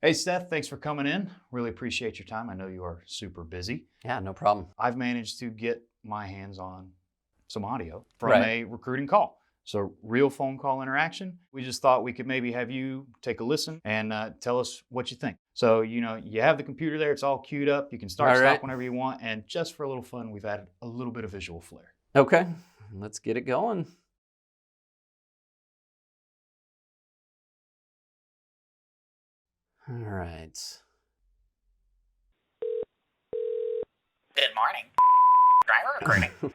Hey, Seth, thanks for coming in. Really appreciate your time. I know you are super busy. Yeah, no problem. I've managed to get my hands on some audio from Right. a recruiting call. So, real phone call interaction. We just thought we could maybe have you take a listen and tell us what you think. So, you have the computer there, it's all queued up. You can start, All right. stop whenever you want. And just for a little fun, we've added a little bit of visual flair. Okay, let's get it going. All right. Good morning. Driver recruiting.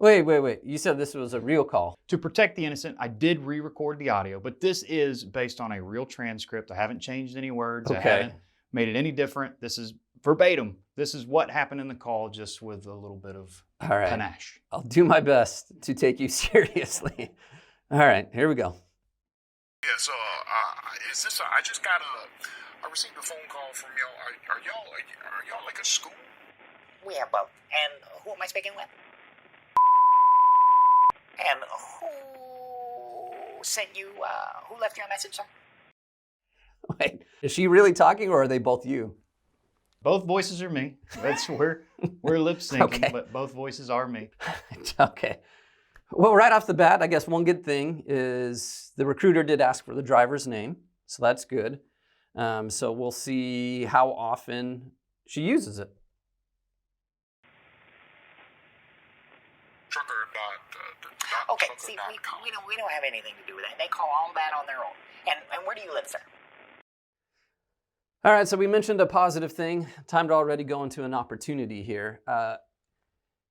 Wait. You said this was a real call. To protect the innocent, I did re-record the audio, but this is based on a real transcript. I haven't changed any words. I Okay. haven't made it any different. This is verbatim. This is what happened in the call, just with a little bit of All right. panache. I'll do my best to take you seriously. All right, here we go. Yes, is this? I just got I received a phone call from y'all. Are y'all like a school? We have both. And who am I speaking with? And who sent you, who left you a message, sir? Wait, is she really talking or are they both you? Both voices are me. That's we're lip syncing, Okay. but both voices are me. Okay. Well, right off the bat, I guess one good thing is the recruiter did ask for the driver's name, so that's good. So we'll see how often she uses it. Okay, see, we don't have anything to do with that. They call all that on their own. And where do you live, sir? All right, so we mentioned a positive thing. Time to already go into an opportunity here.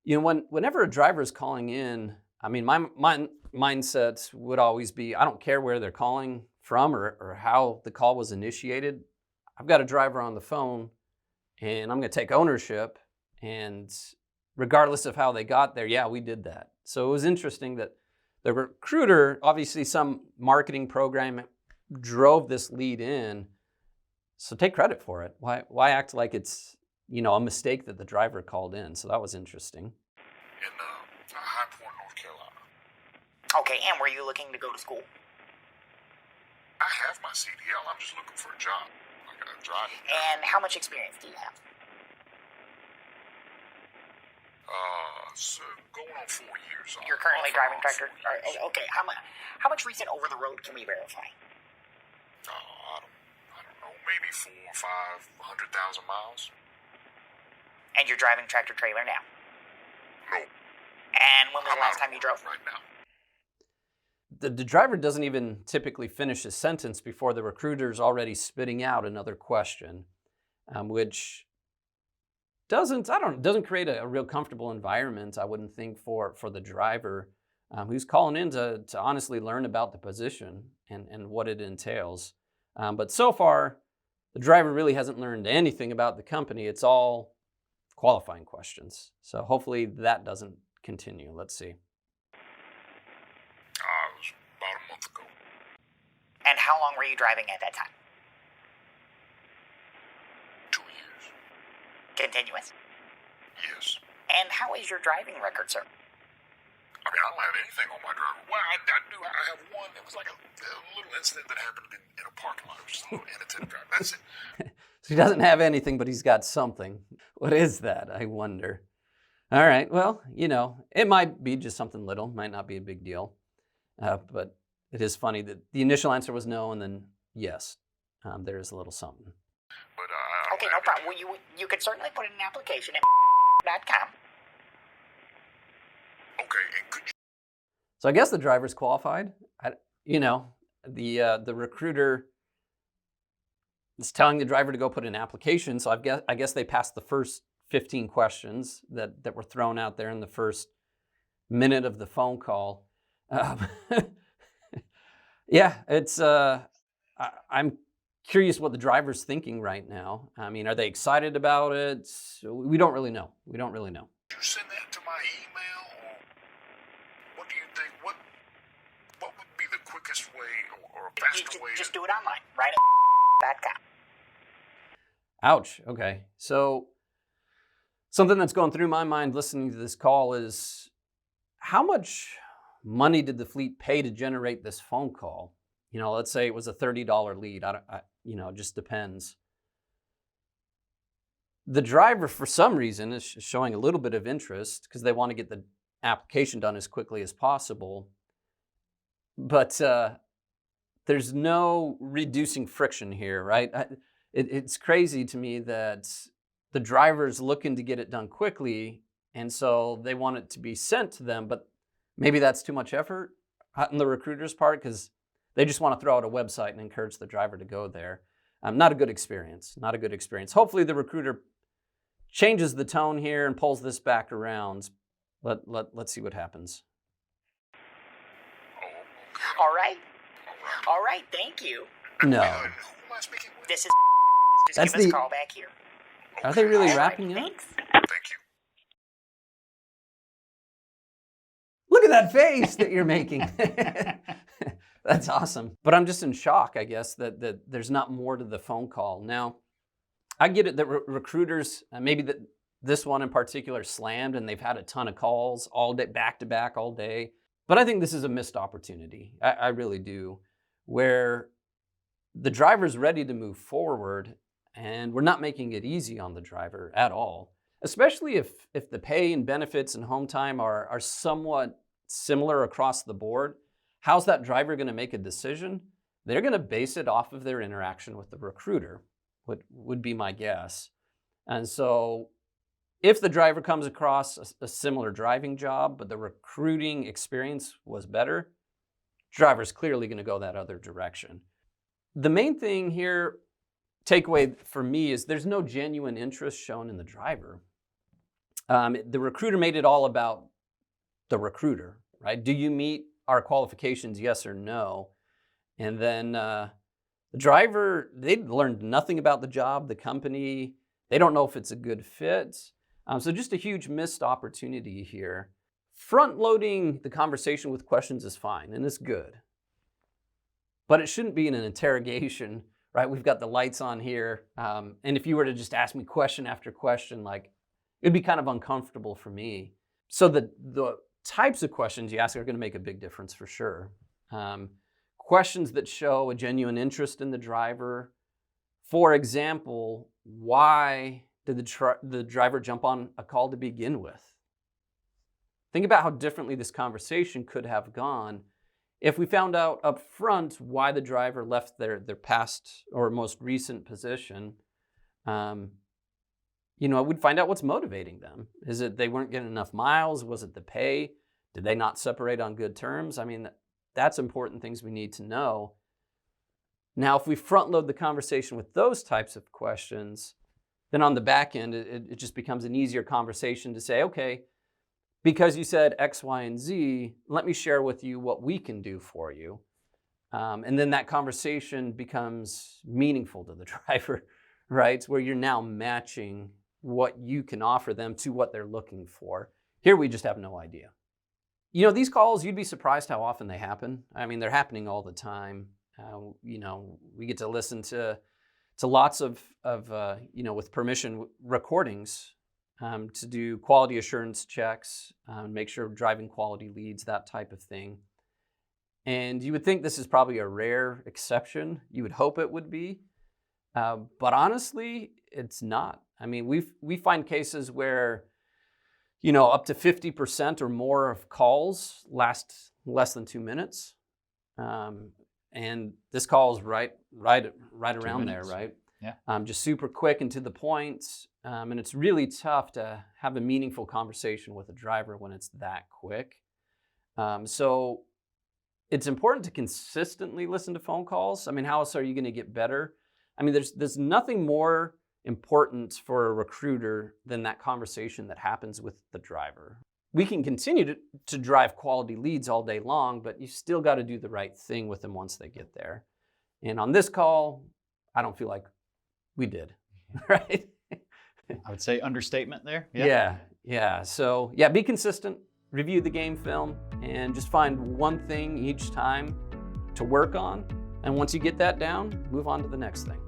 Whenever a driver is calling in, I mean, my mindset would always be, I don't care where they're calling from or how the call was initiated. I've got a driver on the phone, and I'm going to take ownership. And regardless of how they got there, yeah, we did that. So it was interesting that the recruiter, obviously some marketing program drove this lead in. So take credit for it. Why act like it's, a mistake that the driver called in? So that was interesting. In High Point, North Carolina. Okay, and were you looking to go to school? I have my CDL. I'm just looking for a job. I got a driving. And how much experience do you have? So going on 4 years. You're currently driving tractor? 4 years. Okay, how much recent over the road can we verify? I don't know, maybe 4 or 500,000 miles. And you're driving tractor trailer now? No. And when was the last time you drove? Right now. The driver doesn't even typically finish his sentence before the recruiter's already spitting out another question, which doesn't create a real comfortable environment, I wouldn't think, for the driver who's calling in to honestly learn about the position and what it entails. But so far, the driver really hasn't learned anything about the company. It's all qualifying questions. So hopefully that doesn't continue. Let's see. It was about a month ago. And how long were you driving at that time? 2 years. Continuous. Yes. And how is your driving record, sir? I mean, I don't have anything on my driver. Well, I do. I have one. It was like a little incident that happened in a parking lot. It was just a little inattentive driver. That's it. So he doesn't have anything, but he's got something. What is that, I wonder? All right, well, it might be just something little, might not be a big deal. But it is funny that the initial answer was no, and then yes, there is a little something. But Okay, no problem. Well, you could certainly put in an application at .com. Okay, and could you? So I guess the driver's qualified. The recruiter is telling the driver to go put in an application. So I guess they passed the first 15 questions that were thrown out there in the first minute of the phone call. Yeah, it's. I'm curious what the driver's thinking right now. I mean, are they excited about it? We don't really know. Did you send that to my email, or what do you think? What would be the quickest way or a faster way? Just do it online, right at .com. Ouch. Okay. So something that's going through my mind listening to this call is how much money did the fleet pay to generate this phone call? Let's say it was a $30 lead. it just depends. The driver, for some reason, is showing a little bit of interest because they want to get the application done as quickly as possible. But there's no reducing friction here, right? It's crazy to me that the driver's looking to get it done quickly, and so they want it to be sent to them, but maybe that's too much effort on the recruiter's part because they just want to throw out a website and encourage the driver to go there. Not a good experience, not a good experience. Hopefully the recruiter changes the tone here and pulls this back around. Let's see what happens. All right. All right, thank you. No. Who am I speaking with? This is just That's give us a the- call back here. Are they really All right, wrapping up? thanks. Thank you. Look at that face that you're making. That's awesome. But I'm just in shock, I guess, that there's not more to the phone call. Now, I get it that recruiters, maybe that this one in particular slammed and they've had a ton of calls all day, back to back all day. But I think this is a missed opportunity. I really do, where the driver's ready to move forward and we're not making it easy on the driver at all, especially if the pay and benefits and home time are somewhat similar across the board. How's that driver going to make a decision? They're going to base it off of their interaction with the recruiter, would be my guess. And so if the driver comes across a similar driving job, but the recruiting experience was better, driver's clearly going to go that other direction. The main thing here, takeaway for me, is there's no genuine interest shown in the driver. The recruiter made it all about the recruiter, right? Do you meet our qualifications, yes or no? And then the driver, they learned nothing about the job, the company. They don't know if it's a good fit. So just a huge missed opportunity here. Front loading the conversation with questions is fine and it's good. But it shouldn't be in an interrogation, right? We've got the lights on here. And if you were to just ask me question after question, it'd be kind of uncomfortable for me. So the types of questions you ask are going to make a big difference for sure. Questions that show a genuine interest in the driver. For example, why did the driver jump on a call to begin with? Think about how differently this conversation could have gone if we found out up front why the driver left their past or most recent position. We'd find out what's motivating them. Is it they weren't getting enough miles? Was it the pay? Did they not separate on good terms? I mean, that's important things we need to know. Now, if we front load the conversation with those types of questions, then on the back end, it just becomes an easier conversation to say, okay, because you said X, Y, and Z, let me share with you what we can do for you. And then that conversation becomes meaningful to the driver, right? Where you're now matching what you can offer them to what they're looking for. Here, we just have no idea. These calls, you'd be surprised how often they happen. I mean, they're happening all the time. We get to listen to lots of with permission recordings to do quality assurance checks, make sure driving quality leads, that type of thing. And you would think this is probably a rare exception. You would hope it would be. But honestly, it's not. I mean, we find cases where, up to 50% or more of calls last less than 2 minutes. And this call is right around there, right? Yeah. Just super quick and to the point. And it's really tough to have a meaningful conversation with a driver when it's that quick. So it's important to consistently listen to phone calls. I mean, how else are you going to get better? I mean, there's nothing more important for a recruiter than that conversation that happens with the driver. We can continue to drive quality leads all day long, but you still got to do the right thing with them once they get there. And on this call, I don't feel like we did, right? I would say understatement there. Yeah. So be consistent, review the game film, and just find one thing each time to work on. And once you get that down, move on to the next thing.